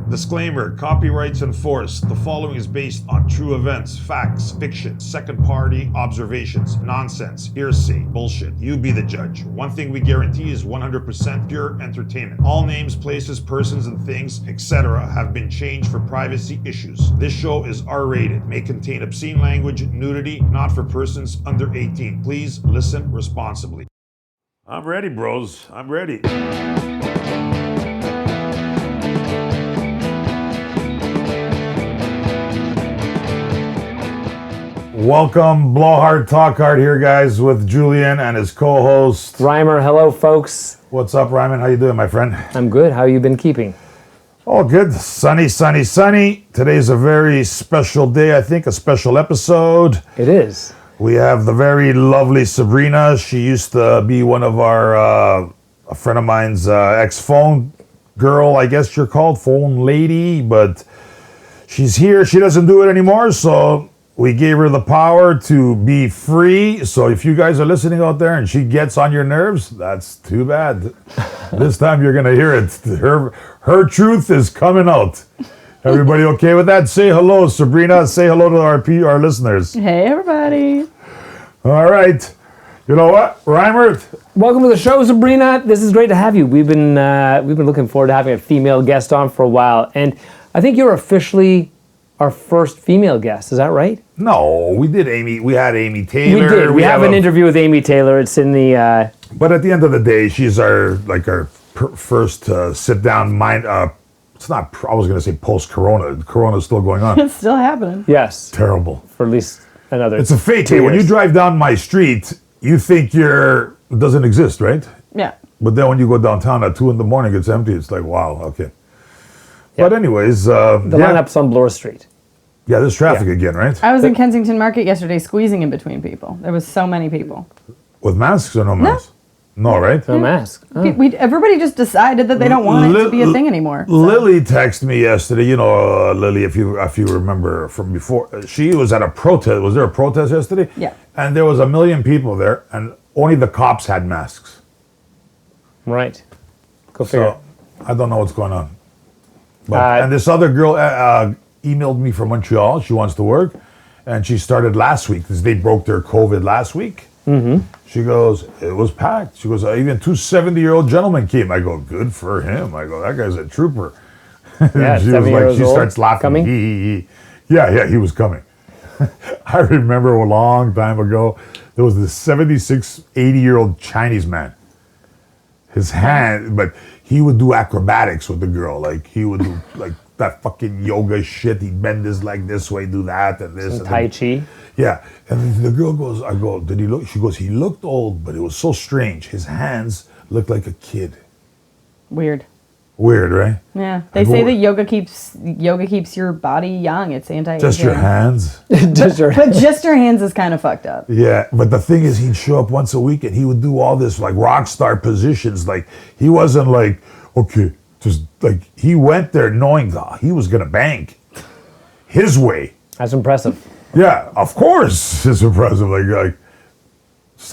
Disclaimer, copyrights enforced. The following is based on true events, facts, fiction, second-party observations, nonsense, hearsay, bullshit. You be the judge. One thing we guarantee is 100% pure entertainment. All names, places, persons, and things, etc. have been changed for privacy issues. This show is R-rated, may contain obscene language, nudity, not for persons under 18. Please listen responsibly. I'm ready, bros. I'm ready. Welcome, Blowhard Talk Hard here, guys, with Julian and his co-host Rymer. Hello, folks. What's up, Ryman? How you doing, my friend? I'm good. How you been keeping? Oh, good. Sunny, sunny, sunny. Today's a very special day, I think, a special episode. It is. We have the very lovely Sabrina. She used to be one of our, a friend of mine's ex-phone girl, I guess you're called, phone lady, but she's here. She doesn't do it anymore, so we gave her the power to be free. So if you guys are listening out there and she gets on your nerves, that's too bad. This time you're going to hear it. Her truth is coming out. Everybody okay with that? Say hello, Sabrina. Say hello to our listeners. Hey, everybody. All right. You know what, Rymer? Welcome to the show, Sabrina. This is great to have you. We've been looking forward to having a female guest on for a while, and I think you're officially our first female guest. Is that right? No, we did Amy. We had Amy Taylor. We did. We have an interview with Amy Taylor. It's in the. But at the end of the day, she's our first sit down mind. It's not. I was going to say post-corona. Corona's still going on. It's still happening. Yes. Terrible. For at least another. It's a fake. 2 years. When you drive down my street, you think it doesn't exist, right? Yeah. But then when you go downtown at 2 a.m, it's empty. It's like, wow, okay. But anyways, the lineup's on Bloor Street. Yeah, there's traffic again, right? I was in Kensington Market yesterday squeezing in between people. There was so many people. With masks or no masks? No, right? No mask. Oh. Everybody just decided that they don't want it to be a thing anymore. So. Lily texted me yesterday. You know, Lily, if you remember from before, she was at a protest. Was there a protest yesterday? Yeah. And there was 1 million people there, and only the cops had masks. Right. Go figure. So I don't know what's going on. But, and this other girl emailed me from Montreal. She wants to work, and she started last week because they broke their COVID last week. Mm-hmm. She goes, it was packed. She goes, even 2 70-year-old gentlemen came. I go, good for him. I go, that guy's a trooper. Yeah, she was like, she starts laughing. Coming? Yeah, he was coming. I remember a long time ago, there was this 76, 80-year-old Chinese man. His hand, but he would do acrobatics with the girl. Like, he would do, like, that fucking yoga shit. He'd bend his leg this way, do that, and this. Some Tai Chi? Yeah. And the girl goes, I go, did he look? She goes, he looked old, but it was so strange. His hands looked like a kid. Weird, right? Yeah. They say that yoga keeps your body young. It's anti-aging. Just your hands? But just your hands is kind of fucked up. Yeah, but the thing is, he'd show up once a week and he would do all this like rock star positions. Like, he wasn't like, okay, just like, he went there knowing that he was going to bank his way. That's impressive. Yeah, of course it's impressive. Like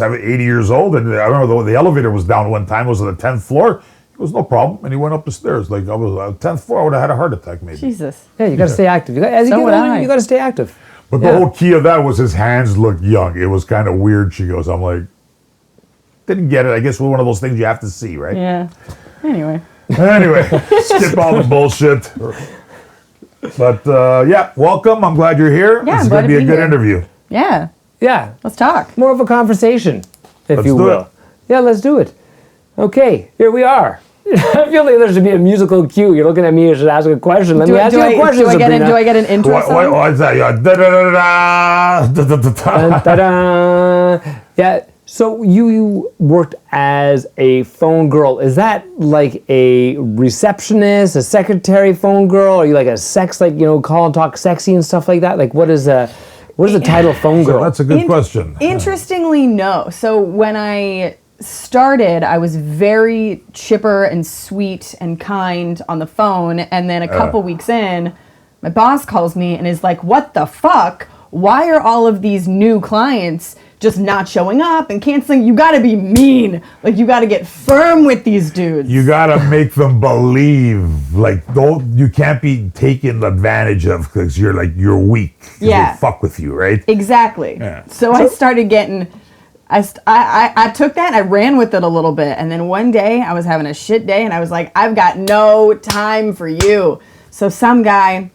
80 years old. And I remember the elevator was down one time. It was on the 10th floor. It was no problem. And he went up the stairs. Like, I was on the 10th floor, I would have had a heart attack maybe. Jesus. Yeah, you got to stay active. As you get older, you got to stay active. But the whole key of that was his hands looked young. It was kind of weird, she goes. I'm like, didn't get it. I guess it was one of those things you have to see, right? Yeah. Anyway, skip all the bullshit. But welcome. I'm glad you're here. Yeah, it's going to be a good interview. Yeah. Yeah. Let's talk. More of a conversation, if you will. Yeah, let's do it. Okay, here we are. I feel like there should be a musical cue. You're looking at me, you should ask a question. Let me ask you a question, Sabrina. Do I get an intro song? What's that? Yeah, so you worked as a phone girl. Is that like a receptionist, a secretary phone girl? Are you like a sex, call and talk sexy and stuff like that? Like, what is the title phone girl? So that's a good question. Interestingly, no. So when I started, I was very chipper and sweet and kind on the phone, and then a couple weeks in, my boss calls me and is like, what the fuck? Why are all of these new clients just not showing up and canceling. You got to be mean. Like, you got to get firm with these dudes. You gotta make them believe. Like, you can't be taken advantage of because you're weak. Yeah. They fuck with you, right? Exactly. Yeah. So I started getting. I took that and I ran with it a little bit, and then one day I was having a shit day and I was like, I've got no time for you. So some guy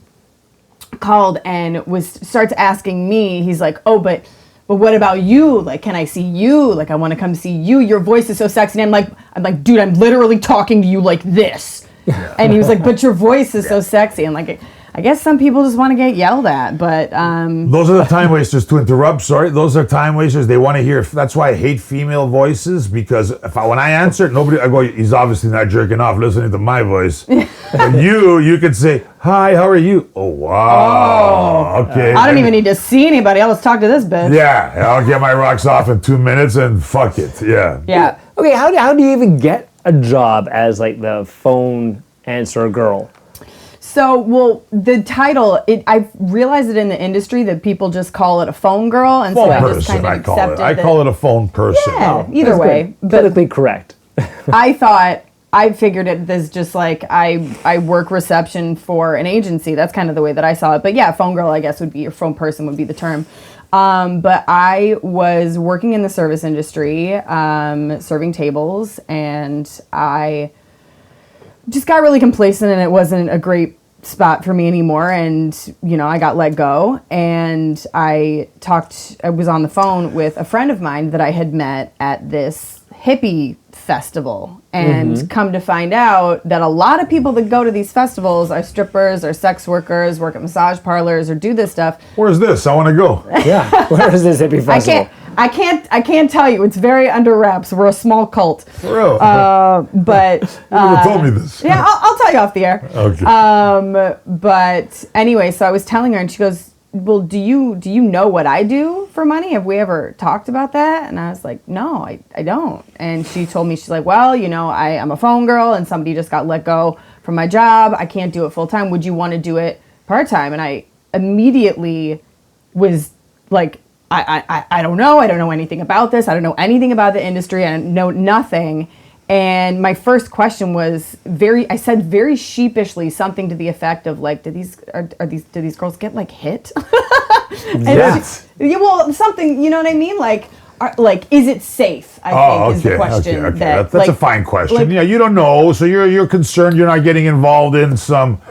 called and starts asking me. He's like, oh, but what about you? Like, can I see you? Like, I want to come see you. Your voice is so sexy. And I'm like, dude, I'm literally talking to you like this. Yeah. And he was like, but your voice is so sexy. And like, I guess some people just want to get yelled at, but those are the time wasters. To interrupt, sorry, those are time wasters. They want to hear. That's why I hate female voices, because when I answer, I go, he's obviously not jerking off listening to my voice. But you could say, hi, how are you? Oh wow, okay. I don't even need to see anybody. I'll just talk to this bitch. Yeah, I'll get my rocks off in 2 minutes and fuck it. Yeah. Yeah. Okay, how do you even get a job as like the phone answer girl? So, well, the title, I realized it in the industry that people just call it a phone girl, and Phone so I person, just kind of I call it. accepted I call it a phone person. Yeah, Oh, either that's way. good. But Politically correct. I figured it as just like I work reception for an agency. That's kind of the way that I saw it. But yeah, phone girl, I guess, would be, or phone person would be the term. But I was working in the service industry, serving tables, and I just got really complacent, and it wasn't a great spot for me anymore. And, I got let go, and I was on the phone with a friend of mine that I had met at this hippie festival, and come to find out that a lot of people that go to these festivals are strippers or sex workers, work at massage parlors, or do this stuff. Where's this? I want to go. Yeah. Where is this hippie festival? I can't tell you. It's very under wraps. We're a small cult. For real? But you never told me this. yeah, I'll tell you off the air. Okay. But anyway, so I was telling her, and she goes, well, do you know what I do for money? Have we ever talked about that? And I was like, no, I don't. And she told me, she's like, well, I'm a phone girl, and somebody just got let go from my job. I can't do it full time. Would you want to do it part time? And I immediately was like, I don't know. I don't know anything about this. I don't know anything about the industry. I know nothing. And my first question was I said very sheepishly something to the effect of like, do these girls get like hit? Yes. Well, something, you know what I mean? Like, is it safe? I think is the question. Okay. That's a fine question. Yeah, you don't know, so you're concerned. You're not getting involved in some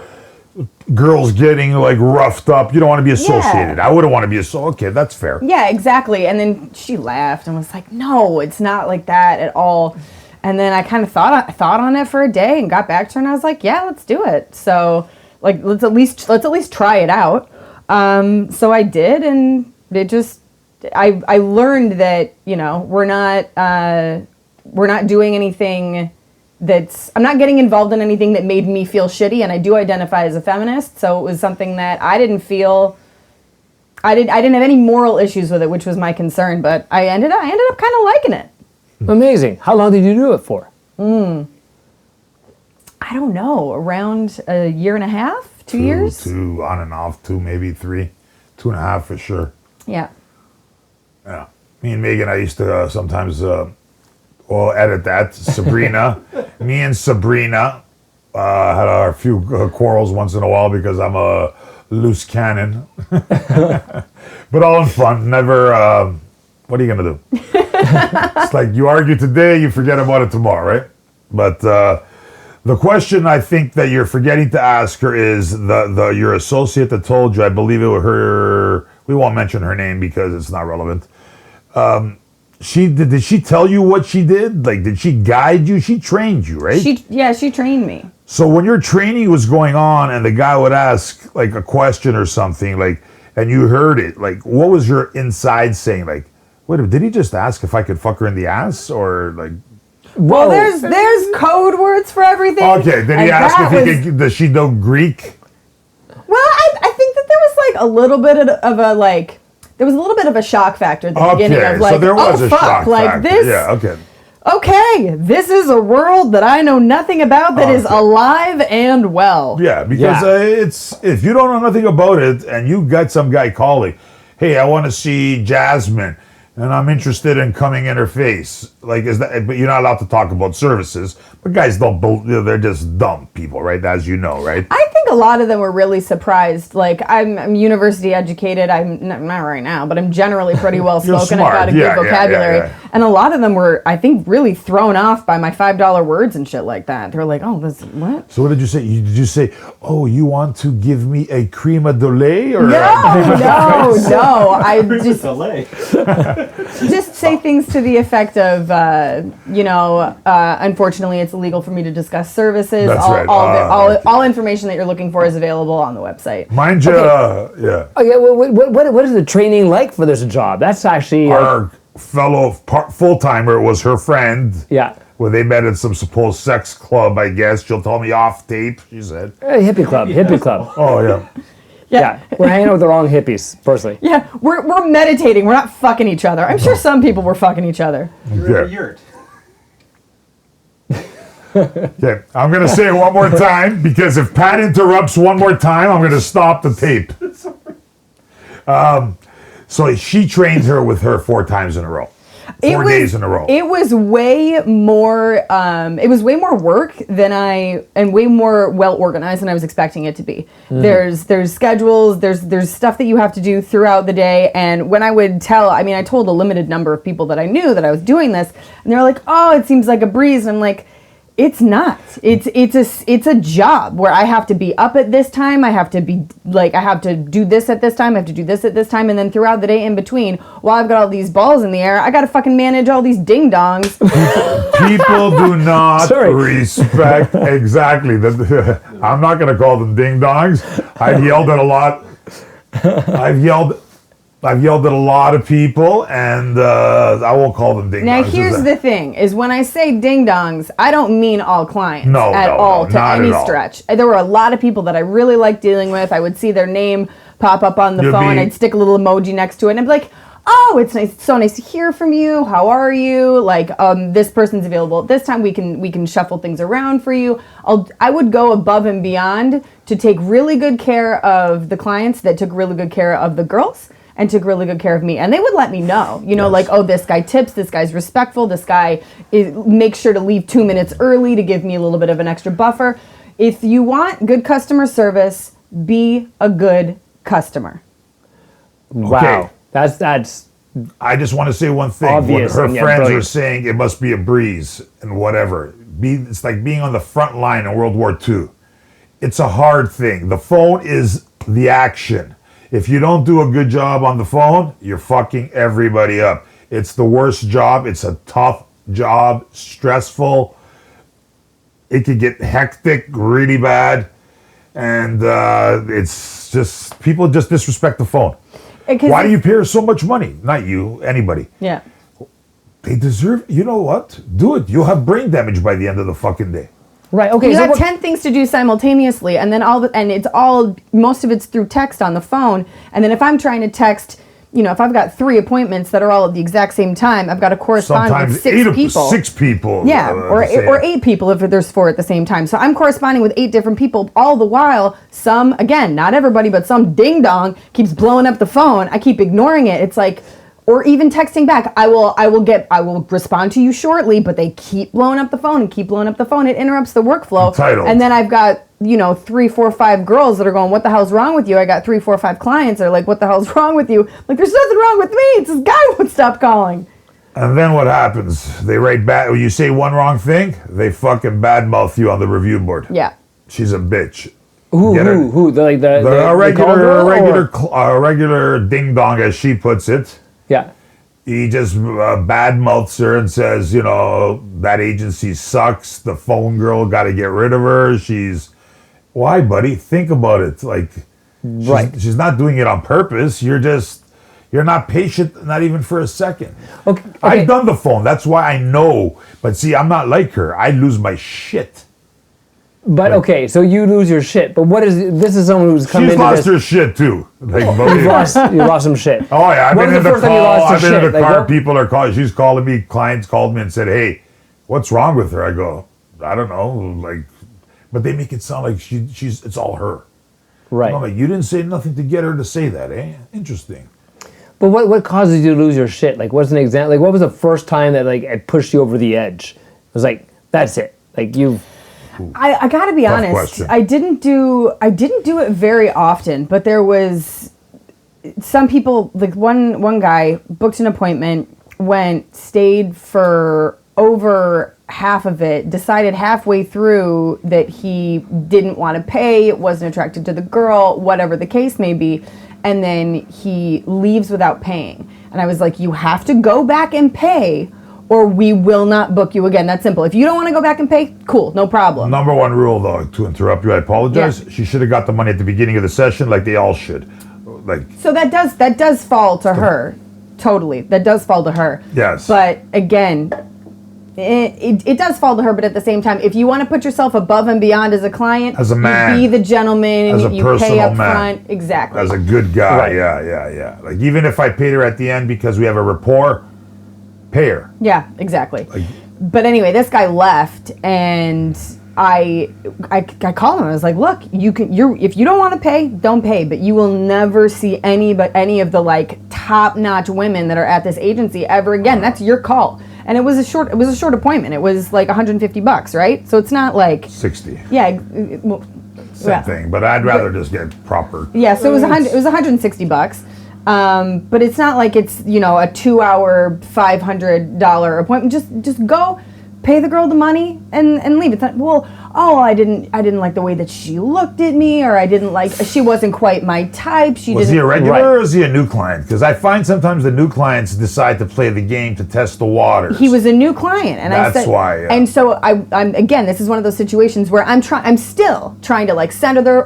girls getting like roughed up. You don't want to be associated. Yeah. I wouldn't want to be okay, that's fair. Yeah, exactly. And then she laughed and was like, "No, it's not like that at all." And then I kind of thought on it for a day and got back to her, and I was like, "Yeah, let's do it." So, like, let's at least try it out. So I did, and it just I learned that we're not doing anything. I'm not getting involved in anything that made me feel shitty, and I do identify as a feminist, so it was something that I didn't feel. I didn't have any moral issues with it, which was my concern, but I ended up kind of liking it. Amazing. How long did you do it for? I don't know, around a year and a half, 2 years. Two on and off, maybe 3, 2.5 for sure. Yeah. Yeah, me and Megan, I used to sometimes. Edit that. Sabrina. Me and Sabrina had our few quarrels once in a while because I'm a loose cannon. But all in fun. Never, what are you going to do? It's like you argue today, you forget about it tomorrow, right? But the question I think that you're forgetting to ask her is your associate that told you, I believe it was her, we won't mention her name because it's not relevant. Did she tell you what she did? Like, did she guide you? She trained you, right? She trained me. So when your training was going on and the guy would ask like a question or something, like, and you heard it, like, what was your inside saying? Like, wait a minute, did he just ask if I could fuck her in the ass, or like? Well, there's code words for everything. Okay, did he ask does she know Greek? Well, I think that there was like a little bit of a like. There was a little bit of a shock factor at the beginning of like, so there was a shock like factor. this. Yeah, okay. Okay, this is a world that I know nothing about that is alive and well. Yeah, because it's if you don't know nothing about it and you got some guy calling, hey, I want to see Jasmine. and I'm interested in coming in her face. Like, is that? But you're not allowed to talk about services. But guys don't. They're just dumb people, right? As you know, right? I think a lot of them were really surprised. Like, I'm university educated. I'm not right now, but I'm generally pretty well spoken. I've got a good vocabulary. And a lot of them were, I think, really thrown off by my $5 words and shit like that. They were like, "Oh, this what?" So what did you say? Did you say, "Oh, you want to give me a crema dole?" Or No. I just say things to the effect of, unfortunately, it's illegal for me to discuss services. That's All information that you're looking for is available on the website. Mind you, yeah. Oh yeah. What is the training like for this job? That's actually Our fellow full-timer was her friend. Yeah. Where they met at some supposed sex club, I guess. She'll tell me off tape, she said. Hippie club. Oh, yeah. Yeah. We're hanging out with the wrong hippies, personally. Yeah, we're meditating. We're not fucking each other. I'm sure some people were fucking each other. You're in a yurt. Okay, I'm going to say it one more time, because if Pat interrupts one more time, I'm going to stop the tape. So she trained her with her 4 times in a row. 4 days in a row. It was way more. It was way more work and way more well organized than I was expecting it to be. Mm-hmm. There's schedules. There's stuff that you have to do throughout the day. And when I would I told a limited number of people that I knew that I was doing this, and they're like, "Oh, it seems like a breeze." And I'm like, it's not. It's a job where I have to be up at this time. I have to do this at this time. I have to do this at this time. And then throughout the day in between, while I've got all these balls in the air, I got to fucking manage all these ding dongs. People do not respect exactly. I'm not going to call them ding dongs. I've yelled at a lot. I've yelled at a lot of people, and I won't call them ding-dongs. Now, here's the thing, is when I say ding-dongs, I don't mean all clients at all, to any stretch. There were a lot of people that I really liked dealing with. I would see their name pop up on the phone. I'd stick a little emoji next to it, and I'd be like, "Oh, it's nice. It's so nice to hear from you. How are you? Like, this person's available at this time. We can shuffle things around for you." I would go above and beyond to take really good care of the clients that took really good care of the girls, and took really good care of me. And they would let me know, like, "Oh, this guy tips, this guy's respectful, this guy makes sure to leave 2 minutes early to give me a little bit of an extra buffer." If you want good customer service, be a good customer. Wow. Okay. That's I just want to say one thing. Obvious. Her friends are saying it must be a breeze and whatever. It's like being on the front line in World War II. It's a hard thing. The phone is the action. If you don't do a good job on the phone, you're fucking everybody up. It's the worst job. It's a tough job, stressful. It could get hectic really bad. And it's just, people just disrespect the phone. Why do you pay her so much money? Not you, anybody. Yeah. They deserve, you know what? Do it. You'll have brain damage by the end of the fucking day. right. Okay. You got 10 things to do simultaneously, and then most of it's through text on the phone. And then if I'm trying to text, if I've got 3 appointments that are all at the exact same time, I've got to correspond with 6 people. 6 people. Yeah, or 8 people if there's 4 at the same time. So I'm corresponding with 8 different people all the while. Some, again, not everybody, but some ding dong keeps blowing up the phone. I keep ignoring it. It's like, or even texting back, I will respond to you shortly, but they keep blowing up the phone and keep blowing up the phone. It interrupts the workflow. Entitled. And then I've got, 3, 4, 5 girls that are going, "What the hell's wrong with you?" I got 3, 4, 5 clients that are like, "What the hell's wrong with you?" Like, "There's nothing wrong with me. It's this guy won't stop calling." And then what happens? They write back. You say one wrong thing, they fucking badmouth you on the review board. Yeah. She's a bitch. Who? A regular ding dong, as she puts it. Yeah. He just badmouths her and says, that agency sucks. The phone girl, got to get rid of her. Why, buddy? Think about it. Like, she's not doing it on purpose. You're not patient, not even for a second. Okay. I've done the phone. That's why I know. But see, I'm not like her. I lose my shit. But okay, so you lose your shit. But this is someone who's come into this. She's lost her shit too. Like, you lost some shit. Oh yeah, I've been in the car. What? People are calling. She's calling me. Clients called me and said, "Hey, what's wrong with her?" I go, "I don't know." Like, but they make it sound like it's all her. Right. I'm like, you didn't say nothing to get her to say that, eh? Interesting. But what causes you to lose your shit? Like, what's an example? Like, what was the first time that like it pushed you over the edge? It was like, that's it. Like you've. I gotta be honest. Question. I didn't do it very often, but there was some people. Like one guy booked an appointment, stayed for over half of it, decided halfway through that he didn't want to pay, wasn't attracted to the girl, whatever the case may be, and then he leaves without paying. And I was like, you have to go back and pay, or we will not book you again. That's simple. If you don't want to go back and pay, cool, no problem. Number one rule, though, to interrupt you, I apologize. Yeah. She should have got the money at the beginning of the session, like they all should. Like. So that does fall to her, totally. That does fall to her. Yes. But again, it does fall to her. But at the same time, if you want to put yourself above and beyond as a client, as a man, you be the gentleman, as a you personal pay up man, front, exactly. As a good guy, right. Yeah. Like even if I paid her at the end because we have a rapport, pay her. Yeah, exactly. But anyway, this guy left, and I called him. I was like, "Look, if you don't want to pay, don't pay. But you will never see any of the like top-notch women that are at this agency ever again. That's your call." And it was a short appointment. It was like $150, right? So it's not like 60. Yeah, Same thing, but I'd rather just get proper. Yeah, so it was $160. But it's not like it's, a 2-hour $500 appointment. Just go, pay the girl the money and leave. It's not, I didn't like the way that she looked at me, or she wasn't quite my type. Was he a regular or is he a new client? Because I find sometimes the new clients decide to play the game to test the waters. He was a new client, and that's why. Yeah. And so I'm again, this is one of those situations where I'm still trying to like send other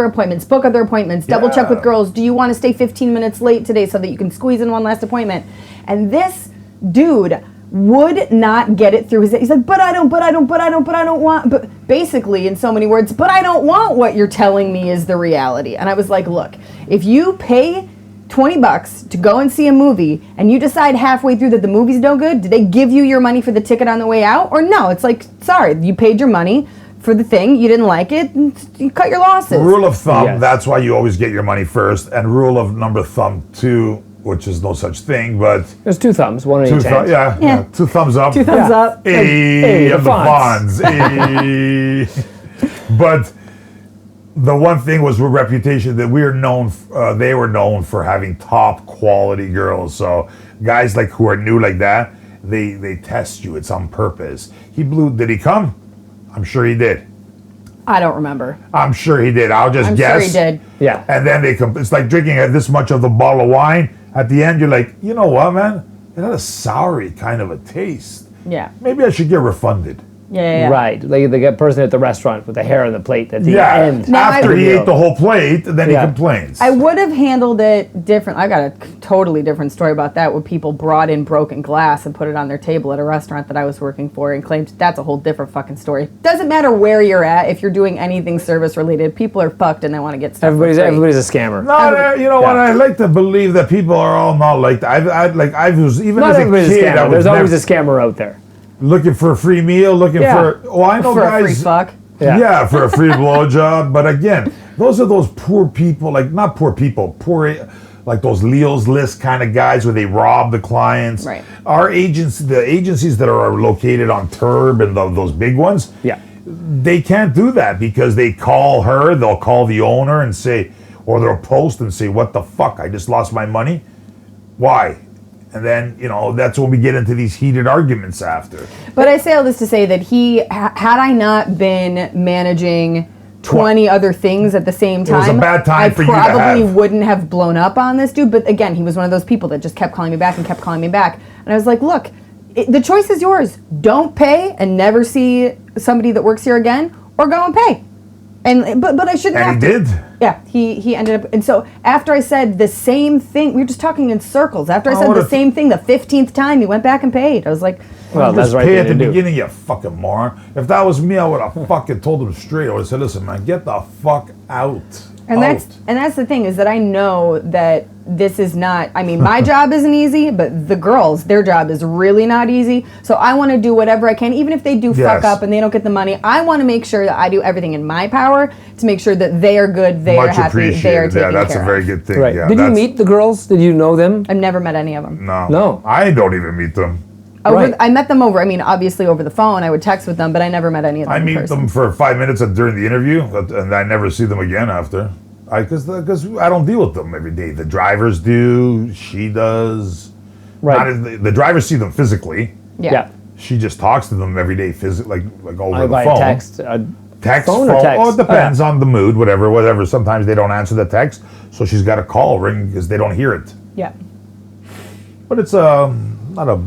appointments, book other appointments, double check with girls. Do you want to stay 15 minutes late today so that you can squeeze in one last appointment? And this dude would not get it through his head. He's like, but I don't want, but basically in so many words, but I don't want what you're telling me is the reality. And I was like, look, if you pay $20 to go and see a movie and you decide halfway through that the movie's no good, did they give you your money for the ticket on the way out? Or no, it's like, sorry, you paid your money for the thing, you didn't like it, you cut your losses. Rule of thumb, That's why you always get your money first. And rule of number thumb 2, which is no such thing, but... There's 2 thumbs, one in each hand. Yeah. 2 thumbs up. 2 thumbs up. Hey, the Fonz. Hey. But the one thing was with reputation that they were known for having top quality girls. So guys like who are new like that, they test you. It's on purpose. Did he come? I'm sure he did. I don't remember. I'm sure he did. I'll just guess. I'm sure he did. Yeah. And then it's like drinking this much of the bottle of wine. At the end, you're like, you know what, man? It had a soury kind of a taste. Yeah. Maybe I should get refunded. Yeah. Right. Like the person at the restaurant with the hair on the plate at the end. After he ate the whole plate, then he complains. I would have handled it different. I got a totally different story about that, where people brought in broken glass and put it on their table at a restaurant that I was working for and claimed that's a whole different fucking story. Doesn't matter where you're at, if you're doing anything service related, people are fucked and they want to get stuff. Everybody's a scammer. No, you know what? I like to believe that people are all not like that. I was even not as a kid. There's always a scammer out there. Looking for a free meal, I know for guys. A free fuck. Yeah, for a free blowjob. But again, those are those poor people, like not poor people, like those Leo's List kind of guys where they rob the clients. Right. Our the agencies that are located on Turb and those big ones, they can't do that because they they'll call the owner and say, or they'll post and say, what the fuck, I just lost my money. Why? And then, that's when we get into these heated arguments after. But I say all this to say that had I not been managing 20 other things at the same time, it was a bad time for you to have. I probably wouldn't have blown up on this dude. But again, he was one of those people that just kept calling me back and kept calling me back. And I was like, look, the choice is yours. Don't pay and never see somebody that works here again, or go and pay. But I shouldn't have And to. he did. Yeah, he ended up, and so after I said the same thing, we were just talking in circles. After I said the same thing the 15th time, he went back and paid. I was like, well, that's right. Pay at the beginning, you fucking moron. If that was me, I would have fucking told him straight. I would have said, listen, man, get the fuck out. And that's the thing, is that I know that this is not, I mean, my job isn't easy, but the girls, their job is really not easy. So I want to do whatever I can, even if they do fuck up and they don't get the money. I want to make sure that I do everything in my power to make sure that they are good, they are Much happy. They are appreciated. taken Yeah, that's care a very of. good thing. Right. Yeah, Did you that's- meet the girls? Did you know them? I've never met any of them. No. I don't even meet them. Right. I met them over. I mean, obviously over the phone. I would text with them, but I never met any of them. I in meet person. them for 5 minutes during the interview, and I never see them again after. Because I don't deal with them every day. The drivers do. She does. Right. The drivers see them physically. Yeah. She just talks to them every day, like over the By phone. text. Text, phone or text? Oh, it depends on the mood, whatever. Sometimes they don't answer the text, so she's got to call, ring, because they don't hear it. Yeah. But it's not a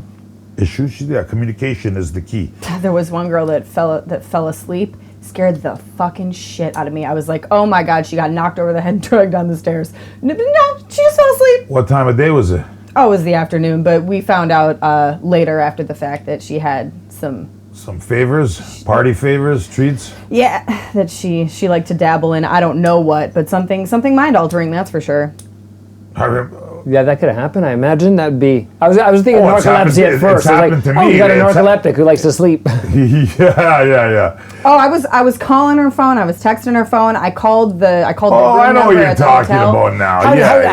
issue. Communication is the key. There was one girl that fell asleep, scared the fucking shit out of me. I was like, oh my god, she got knocked over the head and dragged down the stairs. No, she just fell asleep. What time of day was it? Oh, it was the afternoon, but we found out later after the fact that she had some favors, party favors, treats. Yeah, that she liked to dabble in. I don't know what, but something mind altering. That's for sure. I remember, Yeah, that could happen. I imagine that'd be. I was thinking Oh, it's happened narcolepsy to- at first. it's I was happened like, to oh, me. you got an It's hap- narcoleptic who likes to sleep. yeah. Oh, I was calling her phone. I was texting her phone. I called the Oh, room I know what number you're at the talking hotel. about now.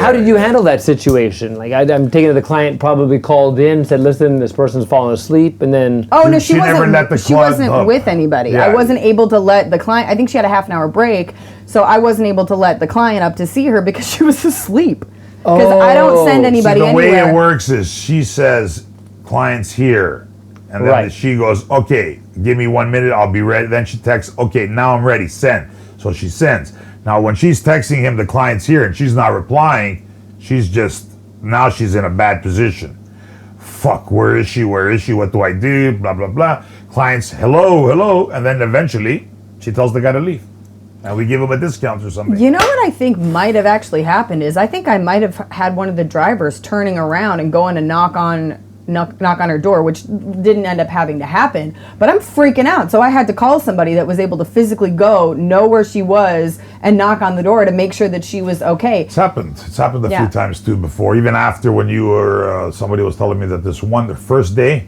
How did you handle that situation? Like, I'm taking it the client probably called in, said, listen, this person's falling asleep, and then. Oh no, She she never wasn't. let the She client wasn't up. with anybody. Yeah. I wasn't able to let the client. I think she had a half an hour break, so I wasn't able to let the client up to see her because she was asleep. Because I don't send anybody See, the way anywhere. it works is she says, client's here. And then Right. she goes, okay, give me 1 minute, I'll be ready. Then she texts, okay, now I'm ready, send. So she sends. Now, when she's texting him, the client's here, and she's not replying, now she's in a bad position. Fuck, where is she? What do I do? Blah, blah, blah. Client's, hello. And then eventually, she tells the guy to leave. And we give him a discount or something. You know what I think might have actually happened is I think I might have had one of the drivers turning around and going to knock on her door, which didn't end up having to happen. But I'm freaking out, so I had to call somebody that was able to physically know where she was, and knock on the door to make sure that she was okay. It's happened a Yeah. few times too before. Even after when you were, somebody was telling me that the first day,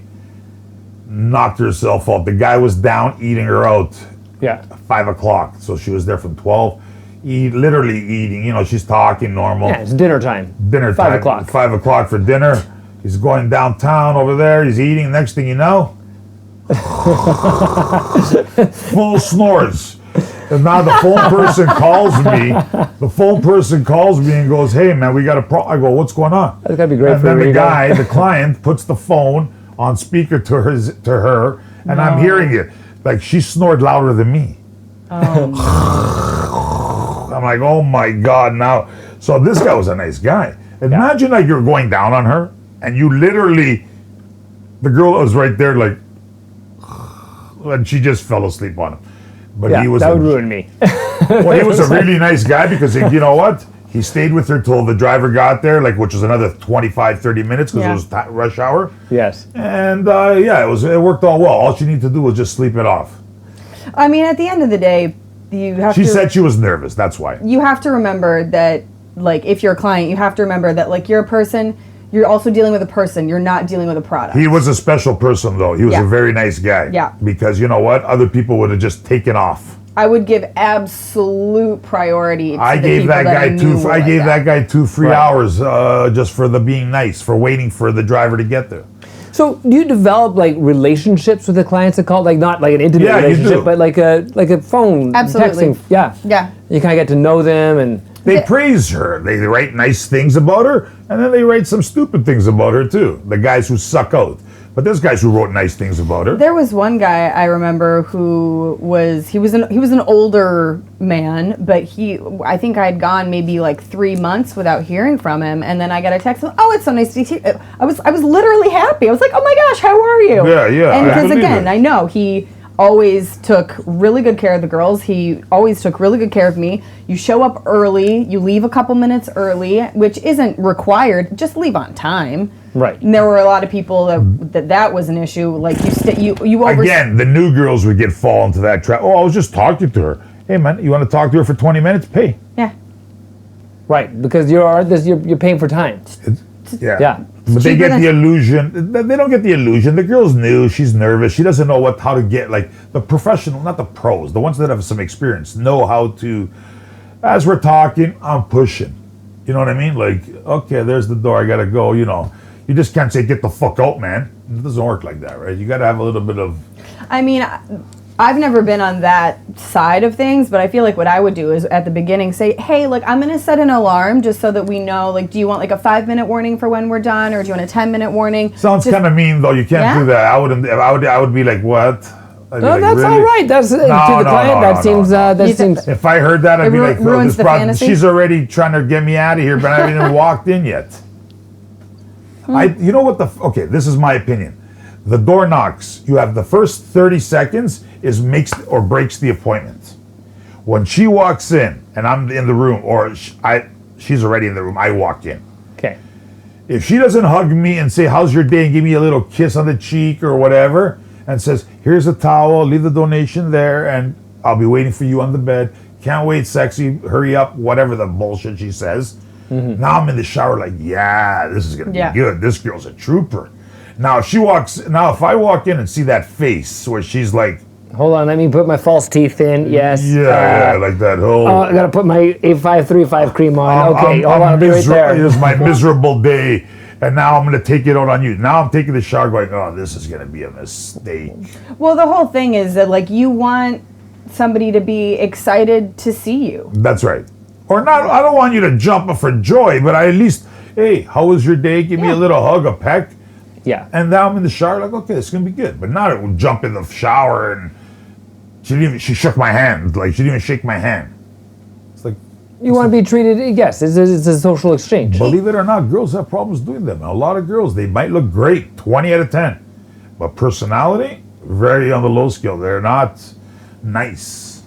knocked herself out. The guy was down eating her out. Yeah. 5 o'clock, so she was there from 12. Literally eating. She's talking normal. Yeah, it's dinner time. Dinner 5 time. o'clock. 5 o'clock for dinner. He's going downtown over there. He's eating. Next thing you know, full snores. And now the phone person calls me. The phone person calls me and goes, "Hey man, we got a problem." I go, "What's going on?" That's gotta be great And for then you, the you know? guy, the client, puts the phone on speaker to her, and I'm hearing it. Like she snored louder than me. I'm like, oh my God, now. So this guy was a nice guy. Imagine like you're going down on her and you literally, the girl was right there like, and she just fell asleep on him. But Yeah, he was that would ruin me. well, he was a really nice guy because you know what? He stayed with her till the driver got there, which was another 25, 30 minutes because Yeah. it was rush hour. Yes. And it worked all well. All she needed to do was just sleep it off. I mean, at the end of the day, you have She to. said she was nervous. That's why. You have to remember that, like, if you're a client, you have to remember that, like, you're a person. You're also dealing with a person. You're not dealing with a product. He was a special person, though. He was Yeah. a very nice guy. Yeah. Because you know what? Other people would have just taken off. I would give absolute priority to I the gave people that that guy I knew were I like gave that guy 2 free Right. hours just for the being nice, for waiting for the driver to get there. So, do you develop like relationships with the clients that call, like not like an intimate Yeah, you relationship, do. but like a phone Absolutely. texting? Yeah. Yeah. You kind of get to know them, and They praise her. They write nice things about her, and then they write some stupid things about her too. The guys who suck out. But there's guys who wrote nice things about her. There was one guy I remember who was an older man, but I think I had gone maybe like 3 months without hearing from him, and then I got a text. Oh, it's so nice to see you. I was literally happy. I was like, oh my gosh, how are you? Yeah. And I because believe again, it. I know he always took really good care of the girls. He always took really good care of me. You show up early, you leave a couple minutes early, which isn't required. Just leave on time. Right. And there were a lot of people that was an issue. Like you over. Again, the new girls would fall into that trap. Oh, I was just talking to her. Hey man, you want to talk to her for 20 minutes? Pay. Yeah. right, because you're paying for time. Yeah. Yeah. But they cheaper get the than- illusion. They don't get the illusion. The girl's new. She's nervous. She doesn't know how to get, like, the professional, not the pros, the ones that have some experience, know how to as we're talking, I'm pushing. You know what I mean? Like, okay, there's the door. I gotta go. You know, you just can't say get the fuck out, man. It doesn't work like that, right? You gotta have a little bit of. I mean, I've never been on that side of things, but I feel like what I would do is at the beginning say, hey, like I'm gonna set an alarm just so that we know, like, do you want like a 5-minute warning for when we're done, or do you want a 10-minute warning? Sounds kind of mean though. You can't do that. I would be like, what? I'd be No, like, that's really? all right. That's to the client. That seems. That seems. If I heard that, I'd be like, ruins the fantasy? she's already trying to get me out of here, but I haven't even walked in yet. You know what okay, this is my opinion. The door knocks. You have the first 30 seconds is makes or breaks the appointment. When she walks in and I'm in the room, or she's already in the room, I walk in. Okay. If she doesn't hug me and say, how's your day, and give me a little kiss on the cheek or whatever, and says, here's a towel, leave the donation there, and I'll be waiting for you on the bed. Can't wait, sexy, hurry up, whatever the bullshit she says. Now I'm in the shower like, yeah, this is going to be good. This girl's a trooper. Now, if I walk in and see that face where she's like, hold on, let me put my false teeth in. Yes. Yeah, like that whole. I gotta put my 8535 cream on. Okay, hold on, I'll be right there. It was my miserable day, and now I'm gonna take it out on you. Now I'm taking the shower, going, oh, this is gonna be a mistake. Well, the whole thing is that like you want somebody to be excited to see you. That's right. Or not. I don't want you to jump for joy, but I at least, hey, how was your day? Give me a little hug, a peck. Yeah. And now I'm in the shower, like, okay, it's gonna be good. But not jump in the shower and she shook my hand, like she didn't even shake my hand. It's like you want to be treated. Yes, it's a social exchange. Believe it or not, girls have problems doing them. A lot of girls, they might look great, 20 out of 10, but personality, very on the low scale. They're not nice.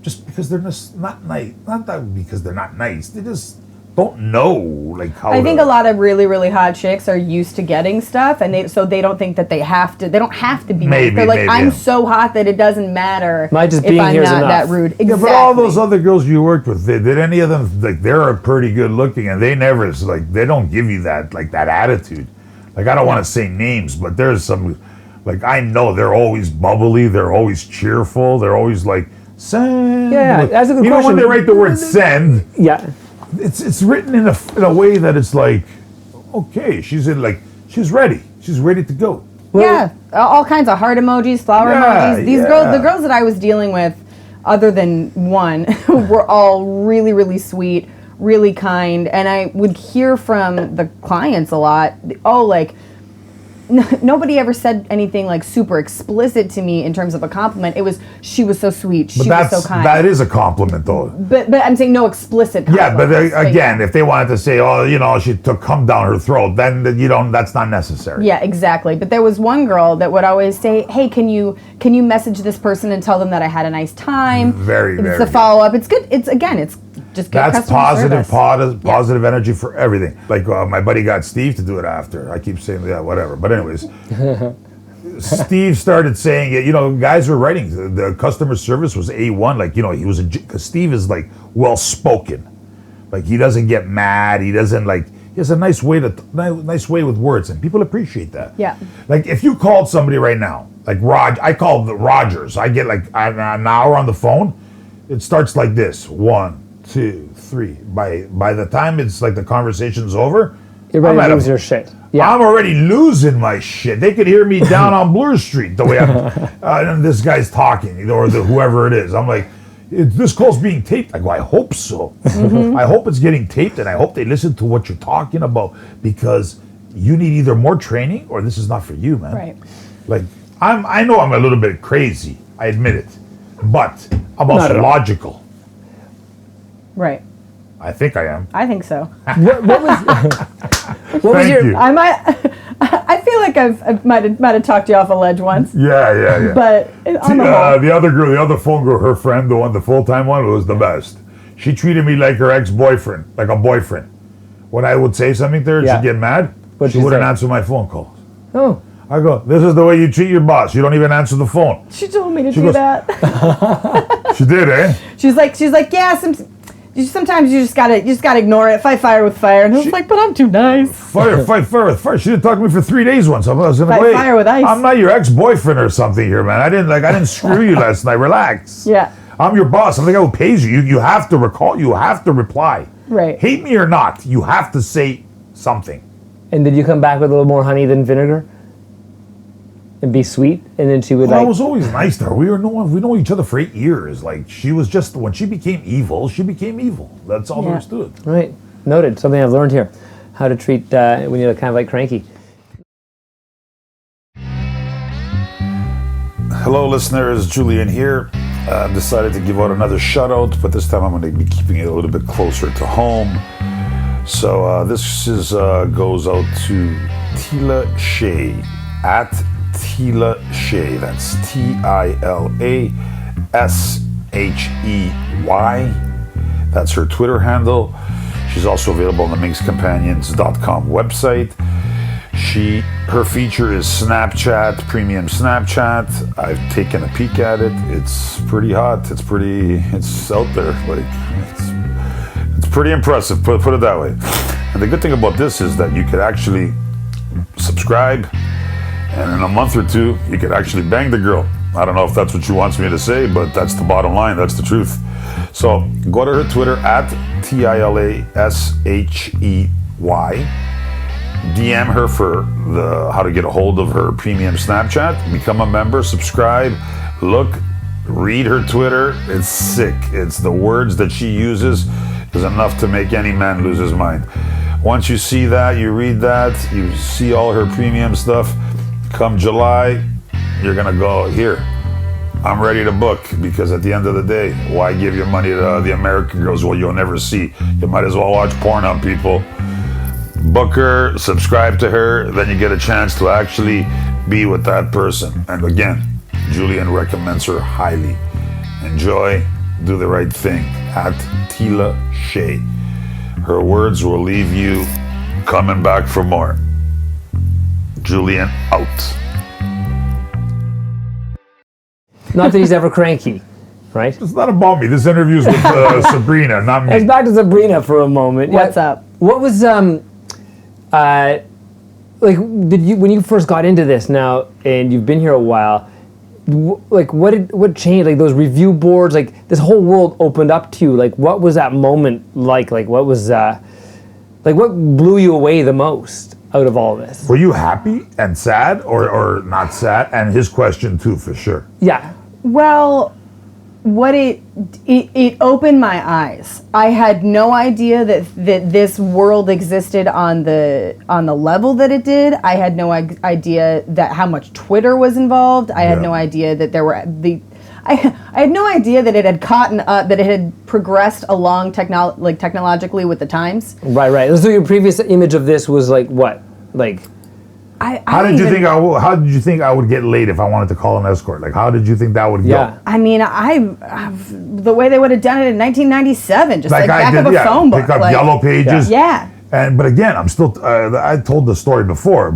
Just because they're not nice. Not that because they're not nice. They just don't know like how. I think a lot of really, really hot chicks are used to getting stuff, and they don't think that they have to. They don't have to be. Maybe, they're like, I'm so hot that it doesn't matter My just if being I'm here is not enough. that rude. Exactly. Yeah, but all those other girls you worked with, did any of them, like, they're pretty good looking, and they never, like, they don't give you that, like, that attitude. Like, I don't want to say names, but there's some, like, I know they're always bubbly, they're always cheerful, they're always like, send. Yeah, that's a good question. You know when they write the word send, Yeah. it's written in a way that it's like, okay, she's ready to go. Yeah, all kinds of heart emojis, flower emojis. These girls, the girls that I was dealing with, other than one, were all really, really sweet, really kind, and I would hear from the clients a lot. Oh, like. Nobody ever said anything like super explicit to me in terms of a compliment. It was, she was so sweet, she was so kind. That is a compliment, though. But I'm saying no explicit compliment. Yeah, but again, if they wanted to say, oh, you know, she took cum down her throat, then that's not necessary. Yeah, exactly. But there was one girl that would always say, hey, can you message this person and tell them that I had a nice time? Very, very It's a follow-up. It's good. It's just good that's customer service. positive energy for everything. Like my buddy got Steve to do it after. I keep saying that, whatever. But anyways, Steve started saying it. You know, guys were writing. The customer service was A1. Like, you know, because Steve is like well spoken. Like, he doesn't get mad. He doesn't he has a nice way with words, and people appreciate that. Yeah. Like, if you called somebody right now, like I called the Rogers. I get like an hour on the phone. It starts like this: 1, 2, 3. By the time it's like the conversation's over, You're ready to lose your shit. Yeah. I'm already losing my shit. They could hear me down on Bloor Street the way and this guy's talking, or whoever it is. I'm like, this call's being taped. I go, I hope so. Mm-hmm. I hope it's getting taped, and I hope they listen to what you're talking about, because you need either more training or this is not for you, man. Right. Like, I know I'm a little bit crazy. I admit it, but I'm also logical. Right. I think I am. I think so. What was Thank you. I feel like I might have talked you off a ledge once. Yeah. But on the whole. The other phone girl, her friend, the full-time one, was the best. She treated me like her ex-boyfriend, like a boyfriend. When I would say something to her, she'd get mad. She wouldn't answer my phone calls. Oh. I go, this is the way you treat your boss. You don't even answer the phone. She told me to do that. She did, eh? She's like, yeah, sometimes you just gotta ignore it. Fight fire with fire. And I was like, but I'm too nice. Fight fire with fire. She didn't talk to me for 3 days once. I was like, wait, fire with ice. I'm not your ex-boyfriend or something here, man. I didn't screw you last night. Relax. Yeah. I'm your boss. I'm the guy who pays you. You have to recall. You have to reply. Right. Hate me or not, you have to say something. And did you come back with a little more honey than vinegar? And be sweet? And then she would I was always nice to her. We know each other for 8 years. Like, she was just, when she became evil, she became evil. That's all there is to it. Right. Noted. Something I've learned here. How to treat when you're kind of like cranky. Hello, listeners. Julian here. Decided to give out another shout out, but this time I'm going to be keeping it a little bit closer to home. So this goes out to Tila Shea at Tila Shea. That's TILASHEY. That's her Twitter handle. She's also available on the minxcompanions.com website. Her feature is Snapchat, premium Snapchat. I've taken a peek at it. It's pretty hot. It's out there. Like, it's pretty impressive, put it that way. And the good thing about this is that you could actually subscribe, and in a month or two, you could actually bang the girl. I don't know if that's what she wants me to say, but that's the bottom line. That's the truth. So go to her Twitter at TILASHEY. DM her for how to get a hold of her premium Snapchat. Become a member, subscribe, look, read her Twitter. It's sick. It's the words that she uses is enough to make any man lose his mind. Once you see that, you read that, you see all her premium stuff, come July, you're gonna go, here, I'm ready to book, because at the end of the day, why give your money to the American girls who you'll never see? You might as well watch porn on people. Book her, subscribe to her, then you get a chance to actually be with that person. And again, Julian recommends her highly. Enjoy, do the right thing. At Tila Shea. Her words will leave you coming back for more. Julian out. Not that he's ever cranky, right? It's not about me. This interview's with Sabrina, not me. Let's back to Sabrina for a moment. What's up? What was like? Did you, when you first got into this now, and you've been here a while, like what changed? Like those review boards, like this whole world opened up to you. Like what was that moment like? Like what was like what blew you away the most out of all this? Were you happy and sad, or not sad? And his question too, for sure. Yeah. Well, what it opened my eyes. I had no idea that this world existed on the level that it did. I had no idea that how much Twitter was involved. I had no idea that there were I had no idea that it had that it had progressed along technologically with the times. Right. So your previous image of this was like what? Like how did you think I would get laid if I wanted to call an escort? Like, how did you think that would go? I mean, the way they would have done it in 1997, just like back of a phone book, pick up Yellow Pages. Yeah. But again, I'm still. I told the story before.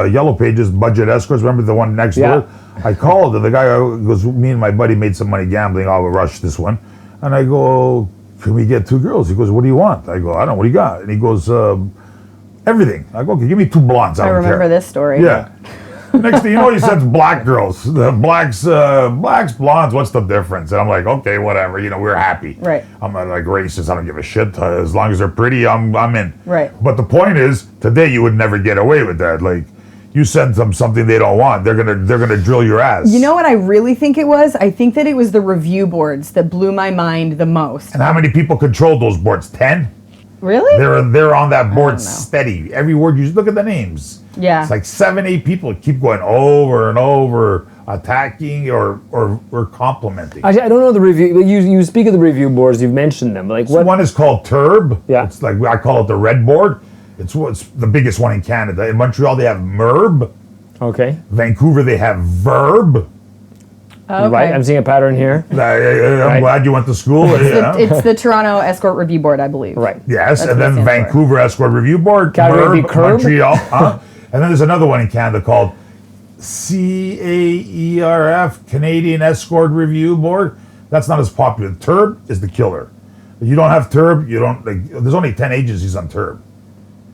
Yellow Pages, budget escorts. Remember the one next door? I called, and the guy goes, me and my buddy made some money gambling. I'll rush this one, and I go, can we get 2 girls? He goes, what do you want? I go, I don't know. What do you got? And he goes, everything. I go, okay, give me 2 blondes. I remember this story. Yeah. Next thing you know, he says black girls. The blacks, blondes, what's the difference? And I'm like, okay, whatever. You know, we're happy. Right. I'm not like racist. I don't give a shit. As long as they're pretty, I'm in. Right. But the point is, today you would never get away with that. Like, you send them something they don't want, they're gonna drill your ass. You know what I really think it was? I think that it was the review boards that blew my mind the most. And how many people control those boards? 10? Really? They're on that board steady. Every word you look at the names. Yeah. It's like 7, 8 people keep going over and over, attacking or complimenting. Actually, I don't know the review. You speak of the review boards. You've mentioned them. Like what? One is called Turb. Yeah. It's like I call it the red board. It's the biggest one in Canada. In Montreal they have Merb. Okay. Vancouver they have Verb. Okay. Right. I'm seeing a pattern here. I'm glad you went to school. It's the Toronto Escort Review Board, I believe. Right. Yes, That's and then Vancouver Escort Review Board, Calgary Merb, Curb? Montreal. And then there's another one in Canada called CAERF, Canadian Escort Review Board. That's not as popular. Turb is the killer. If you don't have Turb, you don't. There's only 10 agencies on Turb.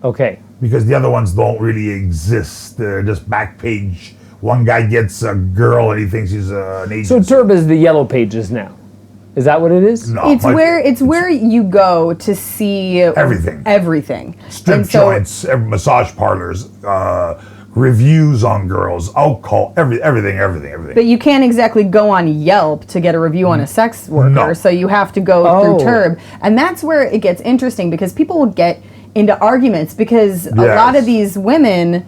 Okay. Because the other ones don't really exist. They're just back page. One guy gets a girl and he thinks he's an agency. So Turb is the Yellow Pages now. Is that what it is? No, It's where you go to see everything. Strip joints, massage parlors, reviews on girls, alcohol, everything. But you can't exactly go on Yelp to get a review on a sex worker, No. so you have to go through Turb. And that's where it gets interesting because people will get into arguments because a lot of these women,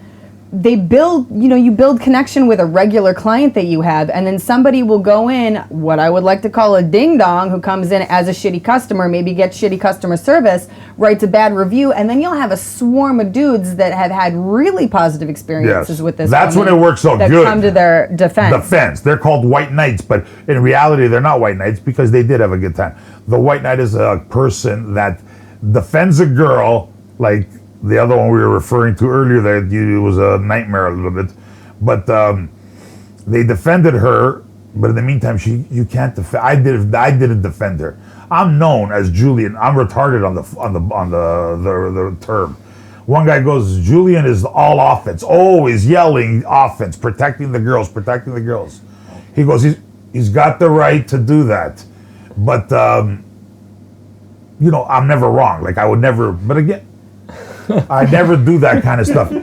they build, you build connection with a regular client that you have, and then somebody will go in, what I would like to call a ding-dong, who comes in as a shitty customer, maybe gets shitty customer service, writes a bad review, and then you'll have a swarm of dudes that have had really positive experiences with this That's when it works so that good. come to their defense. They're called white knights, but in reality, they're not white knights because they did have a good time. The white knight is a person that defends a girl, like the other one we were referring to earlier, that it was a nightmare a little bit, but they defended her. But in the meantime, you can't defend. I didn't defend her. I'm known as Julian. I'm retarded on the term. One guy goes, Julian is all offense, always yelling offense, protecting the girls. He goes, he's got the right to do that, but I'm never wrong. Like I would never. But again. I never do that kind of stuff.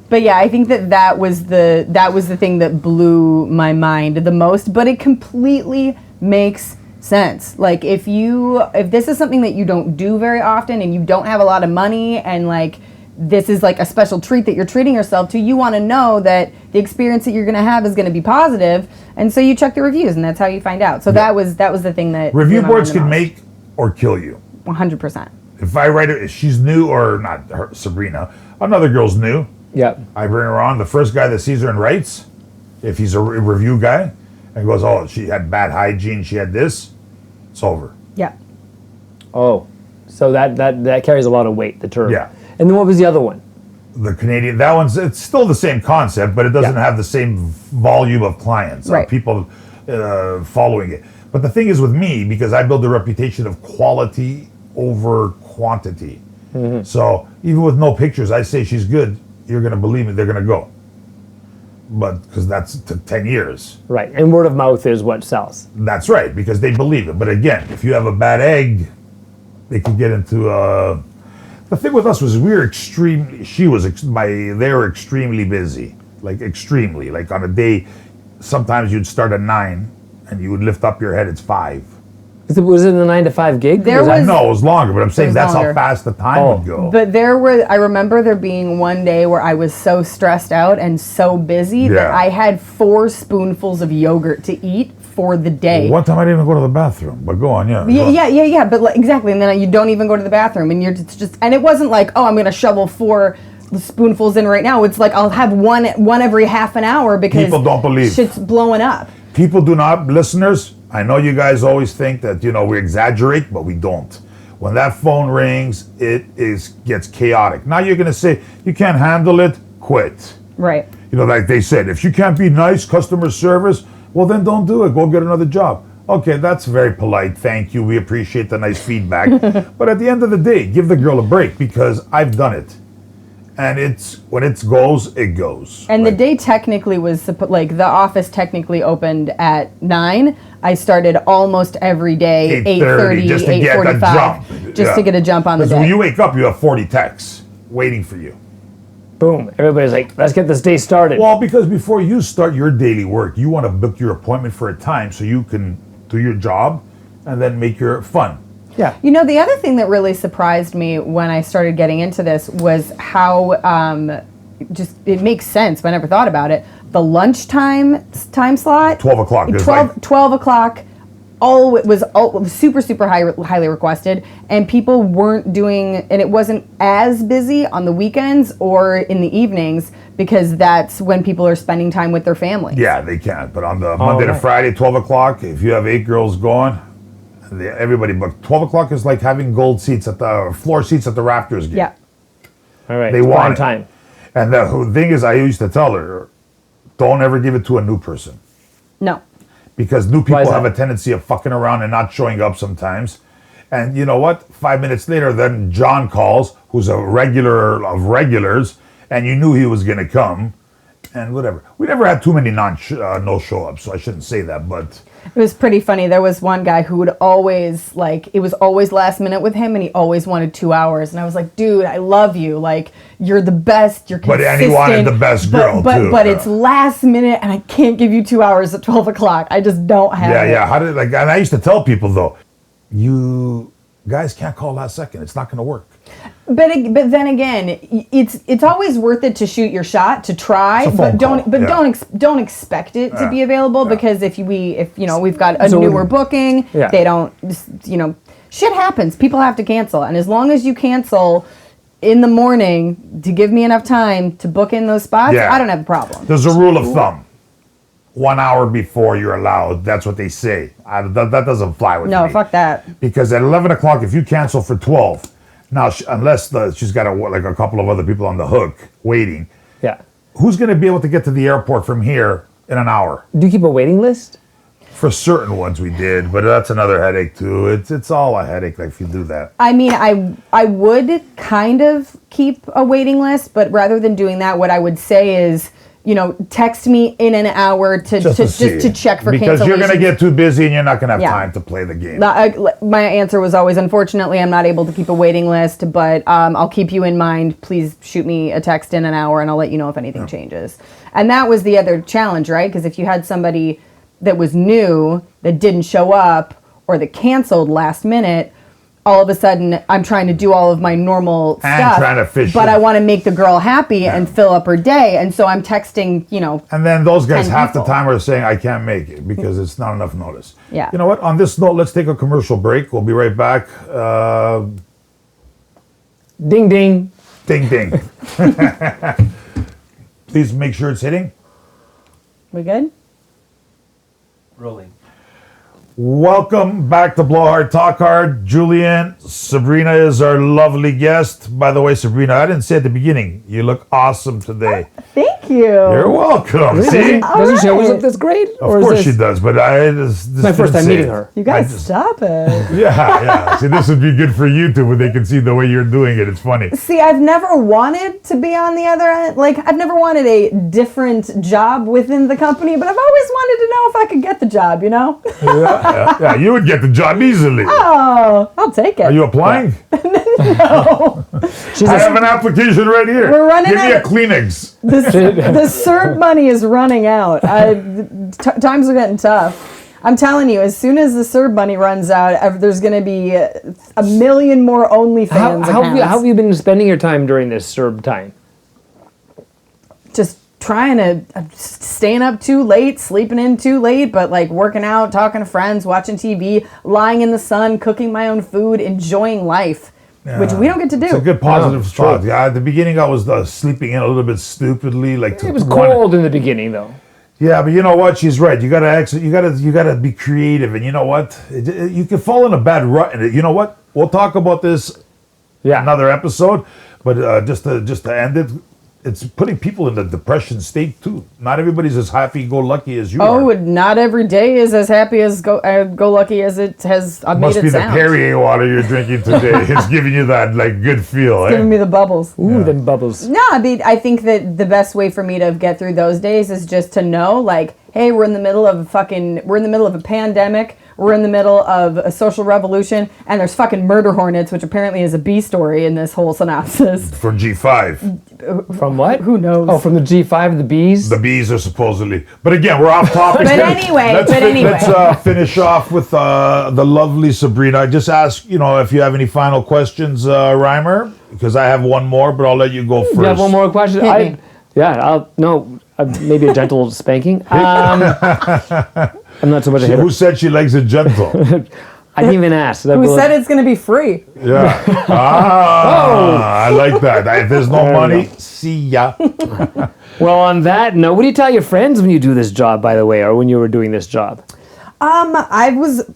But yeah, I think that was the thing that blew my mind the most. But it completely makes sense. Like if this is something that you don't do very often and you don't have a lot of money and like this is like a special treat that you're treating yourself to, you want to know that the experience that you're going to have is going to be positive, and so you check the reviews and that's how you find out. So that was the thing that review boards can make or kill you. 100%. If I write it, if she's new or not, her, Sabrina, another girl's new. Yeah. I bring her on. The first guy that sees her and writes, if he's a review guy, and goes, oh, she had bad hygiene, she had this, it's over. Yeah. Oh, so that carries a lot of weight, the term. Yeah. And then what was the other one? The Canadian, it's still the same concept, but it doesn't have the same volume of clients, right. People following it. But the thing is with me, because I build a reputation of quality over quantity. Mm-hmm. So even with no pictures, I say she's good, you're going to believe me, they're going to go. But because that's 10 years. Right, and word of mouth is what sells. That's right, because they believe it. But again, if you have a bad egg, they could get into the thing with us was they were extremely busy, like extremely. Like on a day, sometimes you'd start at 9 and you would lift up your head, it's 5. Was it a 9 to 5 gig? No, it was longer, but I'm saying that's how fast the time would go. But I remember there being one day where I was so stressed out and so busy that I had 4 spoonfuls of yogurt to eat for the day. Well, one time I didn't even go to the bathroom, but go on, yeah. Yeah, but exactly, and then you don't even go to the bathroom, and you're just, and it wasn't like, oh, I'm going to shovel 4 spoonfuls in right now. It's like I'll have one every half an hour because people don't believe shit's blowing up. People do not, listeners. I know you guys always think that, we exaggerate, but we don't. When that phone rings, gets chaotic. Now you're going to say, you can't handle it, quit. Right. Like they said, if you can't be nice, customer service, well, then don't do it. Go get another job. Okay, that's very polite. Thank you. We appreciate the nice feedback. But at the end of the day, give the girl a break because I've done it. And when it goes, it goes. And the day technically was, the office technically opened at 9. I started almost every day, 8:30, just to 8:45, just to get a jump on the day. When you wake up, you have 40 texts waiting for you. Boom. Everybody's like, let's get this day started. Well, because before you start your daily work, you want to book your appointment for a time so you can do your job and then make your fun. Yeah. The other thing that really surprised me when I started getting into this was how it makes sense, but I never thought about it. The lunchtime time slot. 12 o'clock. 12 o'clock. It was super highly requested, and people weren't doing, and it wasn't as busy on the weekends or in the evenings because that's when people are spending time with their families. Yeah, they can. But on the Monday to Friday, 12 o'clock, if you have 8 girls going, everybody booked. 12 o'clock is like having gold seats floor seats at the Raptors game. Yeah. All right. They want time. And the thing is, I used to tell her, don't ever give it to a new person. No. Because new people have a tendency of fucking around and not showing up sometimes. And you know what? 5 minutes later, then John calls, who's a regular of regulars, and you knew he was going to come. and whatever. We never had too many no show ups, so I shouldn't say that, but It was pretty funny. There was one guy who would always, like, it was always last minute with him, and he always wanted 2 hours. And I was like, dude, I love you. Like, you're the best. You're consistent. and he wanted the best girl, too. But it's last minute, and I can't give you 2 hours at 12 o'clock. I just don't have it. Yeah. How did and I used to tell people though, you guys can't call last second. It's not going to work. But then again, it's always worth it to shoot your shot, to try, It's a phone call. don't expect it to be available, because if we've got a So- newer booking, Yeah. they don't, shit happens. People have to cancel, and as long as you cancel in the morning to give me enough time to book in those spots, Yeah. I don't have a problem. There's a rule of thumb. 1 hour before you're allowed. That's what they say. That doesn't fly with me. No, fuck that. Because at 11 o'clock, if you cancel for 12, now unless she's got a couple of other people on the hook waiting, Yeah. who's going to be able to get to the airport from here in an hour? Do you keep a waiting list? For certain ones we did, but that's another headache too. It's all a headache if you do that. I mean, I would kind of keep a waiting list, but rather than doing that, what I would say is, text me in an hour to check for cancellation. Because you're going to get too busy and you're not going to have Yeah. time to play the game. My answer was always, unfortunately, I'm not able to keep a waiting list, but I'll keep you in mind. Please shoot me a text in an hour, and I'll let you know if anything changes. And that was the other challenge, right? Because if you had somebody that was new that didn't show up or that canceled last minute, all of a sudden I'm trying to do all of my normal stuff, trying to fish but it. I want to make the girl happy and fill up her day, and so I'm texting, And then those guys 10 half the people. time are saying, I can't make it because it's not enough notice. Yeah. You know what? On this note, let's take a commercial break. We'll be right back. Ding ding. Ding, ding. Please make sure it's hitting. We good? Rolling. Welcome back to Blow Hard Talk Hard. Julian, Sabrina is our lovely guest. By the way, Sabrina, I didn't say at the beginning, you look awesome today. Thank you. You're welcome. See? Doesn't she always right. look this great? Of course she does, but this My first time meeting her. You guys stop it. Yeah. See, this would be good for YouTube when they can see the way you're doing it. It's funny. See, I've never wanted to be on the other end. Like, I've never wanted a different job within the company, but I've always wanted to know if I could get the job, Yeah, you would get the job easily. Oh, I'll take it. Are you applying? No. I have an application right here. We're running Give me a out. Kleenex. The CERB money is running out. Times are getting tough. I'm telling you, as soon as the CERB money runs out, there's going to be a million more OnlyFans How accounts. have you been spending your time during this CERB time? Just trying to, staying up too late, sleeping in too late, but like working out, talking to friends, watching TV, lying in the sun, cooking my own food, enjoying life, which we don't get to do. It's a good positive No, spot. true. Yeah, at the beginning I was sleeping in a little bit stupidly, like It was cold in the beginning, though. Yeah, but you know what? She's right. You gotta exit. You gotta be creative, and you know what? You can fall in a bad rut, and you know what? We'll talk about this Yeah. another episode. But just to end it, it's putting people in the depression state too. Not everybody's as happy-go-lucky as you Oh, are. not every day is as happy as go lucky as it has made Must it be sound. the Perrier water you're drinking today. It's giving you that good feel. Giving me the bubbles. Ooh, them bubbles. No, I think that the best way for me to get through those days is just to know, like, hey, we're in the middle of a pandemic. We're in the middle of a social revolution, and there's fucking murder hornets, which apparently is a B story in this whole synopsis. For G5. From what? Who knows? Oh, from the G5, the bees? The bees are supposedly. But again, we're off topic. But anyway, Let's finish off with the lovely Sabrina. I just ask, if you have any final questions, Rymer, because I have one more, but I'll let you go first. You have one more question? Hit me. Maybe a gentle spanking. I'm not so much a hitter. Who said she likes it gentle? I didn't even ask. Who said it's going to be free? Yeah. I like that. If there's no money, see ya. Well, on that note, what do you tell your friends when you do this job, by the way, or when you were doing this job? I was.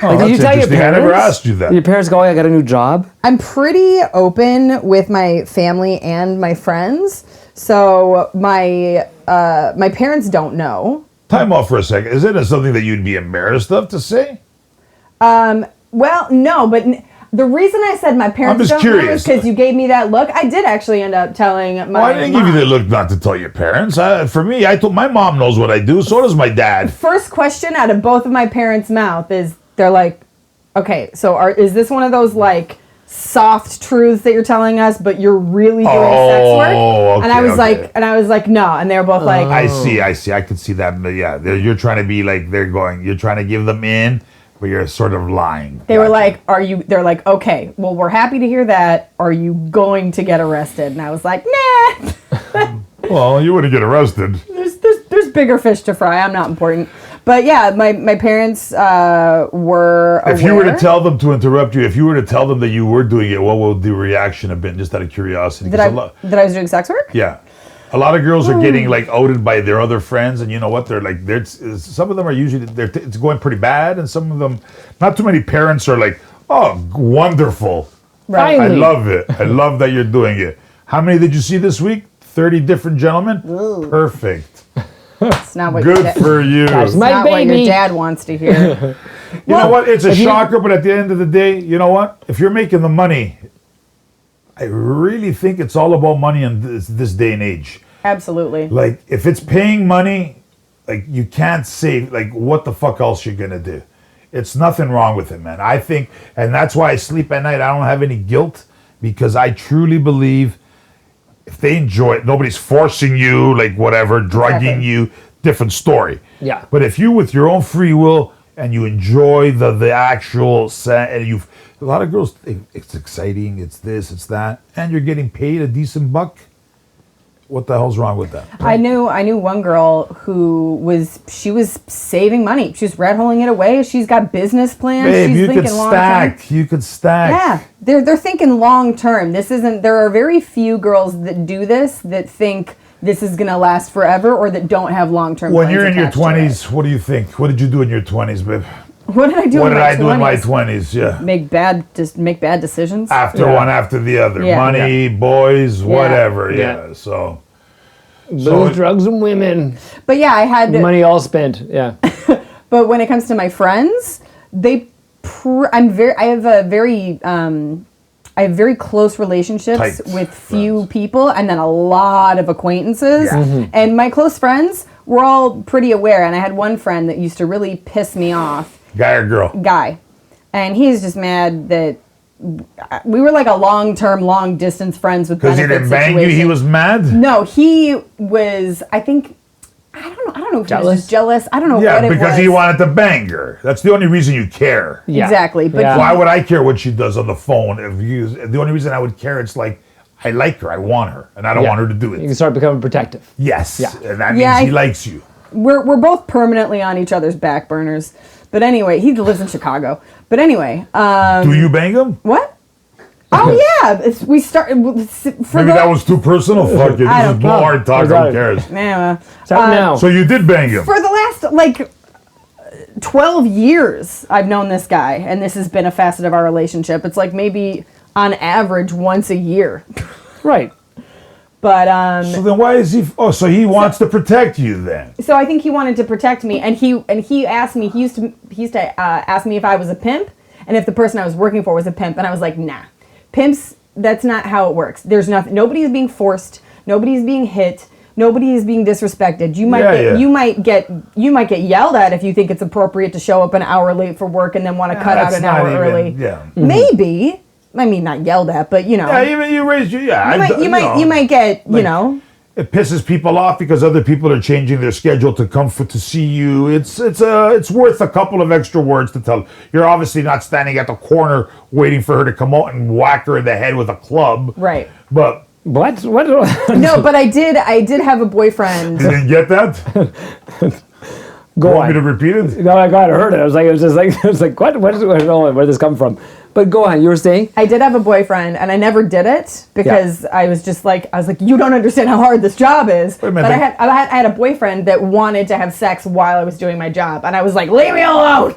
Oh, Did you that's tell your interesting. I parents? never asked you that. Your parents go, I got a new job? I'm pretty open with my family and my friends, so my parents don't know. Time off for a second. Is it something that you'd be embarrassed of to say? Well, no, but The reason I said my parents just don't curious. know is because you gave me that look. I did actually end up telling my Well, I didn't give you the look not to tell your parents. For me, I told my mom knows what I do. So does my dad. First question out of both of my parents' mouth is they're like, okay, so is this one of those like soft truths that you're telling us, but you're really doing sex work? Okay, and I was like, no. And they were both like, I see. I could see that. But yeah, you're trying to be like you're trying to give them in, but you're sort of lying. They were like, they're like, okay, well, we're happy to hear that. Are you going to get arrested? And I was like, nah. Well, you wouldn't get arrested. There's bigger fish to fry. I'm not important. But yeah, my parents were aware. If you were to tell them, to interrupt you, if you were to tell them that you were doing it, what would the reaction have been, just out of curiosity? that I was doing sex work? Yeah. A lot of girls are getting like outed by their other friends, and you know what? They're like, some of them are usually, it's going pretty bad, and some of them, not too many parents are like, oh, wonderful. Right. I love it. I love that you're doing it. How many did you see this week? 30 different gentlemen? Ooh. Perfect. It's not what Good for you. That's It's my not what your baby. dad wants to hear. You know what? It's a shocker, but at the end of the day, you know what? If you're making the money, I really think it's all about money in this day and age. Absolutely. Like, if it's paying money, like, you can't say, like, what the fuck else you're gonna do? It's nothing wrong with it, man. I think, and that's why I sleep at night. I don't have any guilt, because I truly believe if they enjoy it, nobody's forcing you, like, whatever, drugging you, different story. Yeah. But if you, with your own free will, and you enjoy the actual set, and a lot of girls think it's exciting, it's this, it's that, and you're getting paid a decent buck. What the hell's wrong with that? I knew one girl who was saving money. She was red holing it away. She's got business plans. Babe, She's you could thinking long term. stack. You could stack. Yeah, they're thinking long term. There are very few girls that do this that think this is gonna last forever, or that don't have long term. When you're in your 20s, what do you think? What did you do in your 20s, babe? What did I do? What in did my I do in my 20s? 20s? Yeah. Make bad decisions. After one after the other. Yeah. Money, boys, whatever. Yeah. Yeah. So. Booze, drugs, and women. But yeah, I had Money all spent. Yeah. But when it comes to my friends, I have very close relationships Tight with few friends. people, and then a lot of acquaintances. Yeah. Mm-hmm. And my close friends were all pretty aware. And I had one friend that used to really piss me off. Guy or girl? Guy. And he's just mad that we were like a long distance friends with Because he benefit didn't bang you, he situation. was mad? No, he was, I don't know if he was just jealous. I don't know Yeah, what it was. because he wanted to bang her. That's the only reason you care. Yeah. Exactly. But Yeah. Why would I care what she does on the phone? The only reason I would care, it's like, I like her, I want her, and I don't want her to do You can it. start becoming protective. Yes, Yeah. and that means Yeah, he likes you. we're both permanently on each other's back burners. But anyway, he lives in Chicago. But anyway, Do you bang him? what? Oh yeah, we started for Maybe that was too personal. Fuck it. I This don't is know. hard talk. Who cares? It's out now. So you did bang him. For the last 12 years, I've known this guy, and this has been a facet of our relationship. It's like maybe on average once a year. Right. But So then why is he? Oh, so he wants to protect you then? so I think he wanted to protect me, and he asked me. He used to ask me if I was a pimp, and if the person I was working for was a pimp, and I was like, nah, pimps. That's not how it works. There's nothing. Nobody is being forced. Nobody is being hit. Nobody is being disrespected. You might you might get yelled at if you think it's appropriate to show up an hour late for work and then want to cut out That's an not hour even- early. Yeah. Maybe. I mean, not yelled at, but you know. Yeah, even you raised you. Yeah, You might get, you know. It pisses people off because other people are changing their schedule to come to see you. It's worth a couple of extra words to tell. You're obviously not standing at the corner waiting for her to come out and whack her in the head with a club. Right. But What? No, but I did have a boyfriend. you didn't get that? Go Want me to on. repeat it? No, I got heard it. I was like, what? Where did this come from? But go on. You were saying? I did have a boyfriend, and I never did it because I was like, you don't understand how hard this job is. Wait a But minute. I had a boyfriend that wanted to have sex while I was doing my job, and I was like, leave me alone.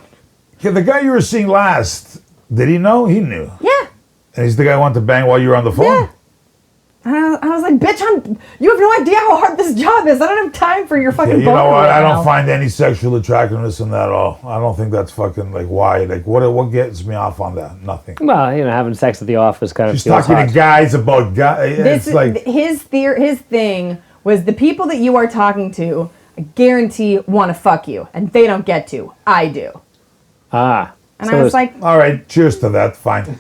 Yeah, the guy you were seeing last, did he know? He knew. Yeah. And he's the guy who wanted to bang while you were on the phone? Yeah. I was like, bitch, you have no idea how hard this job is. I don't have time for your fucking Yeah, you know boner what? right I now. don't find any sexual attractiveness in that at all. I don't think that's fucking like why. Like what gets me off on that? Nothing. Well, having sex at the office kind of She's feels talking hot. to guys about guys. It's like his thing was the people that you are talking to, I guarantee want to fuck you, and they don't get to. I do. Ah. And So I was there's- like, all right, cheers to that. Fine.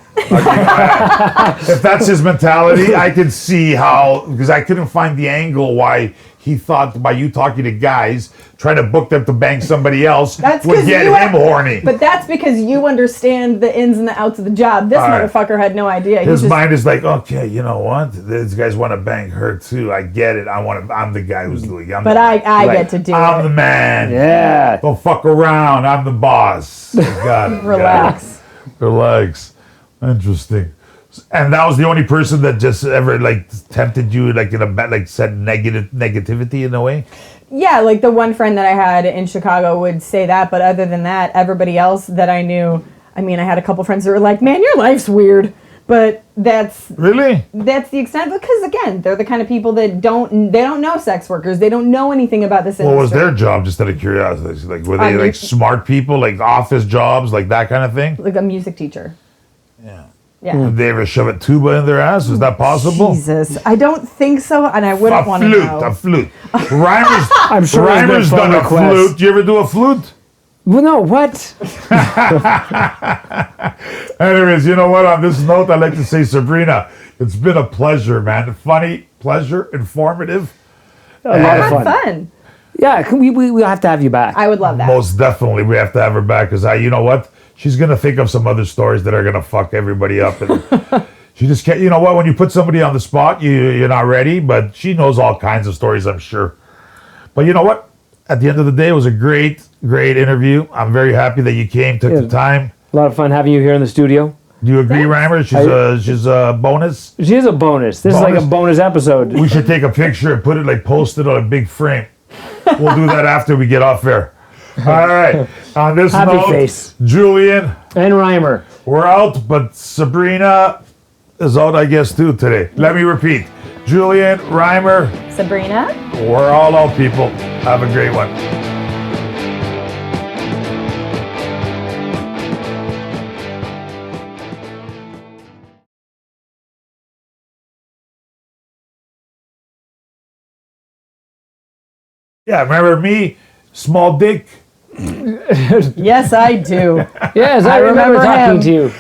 If that's his mentality, I can see how, because I couldn't find the angle why he thought by you talking to guys, trying to book them to bang somebody else that's would 'cause get you him horny. But that's because you understand the ins and the outs of the job. This All right. motherfucker had no idea. His He just, mind is like, okay, you know what? These guys want to bang her too. I get it. I'm the guy who's doing it. but I get to do I'm the it. man. Yeah. Don't fuck around. I'm the boss. Got it. Relax. Relax. Interesting. And that was the only person that just ever like tempted you, like in a like said negativity in a way. Yeah, like the one friend that I had in Chicago would say that, but other than that, everybody else that I knew, I mean, I had a couple friends that were like, "Man, your life's weird," but that's Really? the extent. Because again, they're the kind of people that don't know sex workers. They don't know anything about this industry. What was their job? Just out of curiosity, like were they like smart people, like office jobs, like that kind of thing? Like a music teacher. Yeah. Yeah. Did they ever shove a tuba in their ass? Is that possible? Jesus, I don't think so, and I wouldn't want to know. A flute. Reimer's, I'm sure there's been Reimer's phone done a requests. flute. Do you ever do a flute? Well, no, what? Anyways, you know what? On this note, I'd like to say, Sabrina, it's been a pleasure, man. Funny, pleasure, informative. A lot of Had fun. fun. Yeah, we'll have to have you back. I would love that. Most definitely, we have to have her back because you know what? She's gonna think of some other stories that are gonna fuck everybody up, and she just can't. You know what? When you put somebody on the spot, you're not ready. But she knows all kinds of stories, I'm sure. But you know what? At the end of the day, it was a great interview. I'm very happy that you came, took the time. A lot of fun having you here in the studio. Do you agree, Rymer? She's a bonus. She is a bonus. This is like a bonus episode. We should take a picture and put it post it on a big frame. We'll do that after we get off air. All right. On this Happy note, face. Julian, And Rymer. we're out, but Sabrina is out, I guess, too today. Let me repeat. Julian, Rymer, Sabrina. we're all out, people. Have a great one. Yeah, remember me? Small dick. Yes, I do. Yes, I remember remember talking him. to you.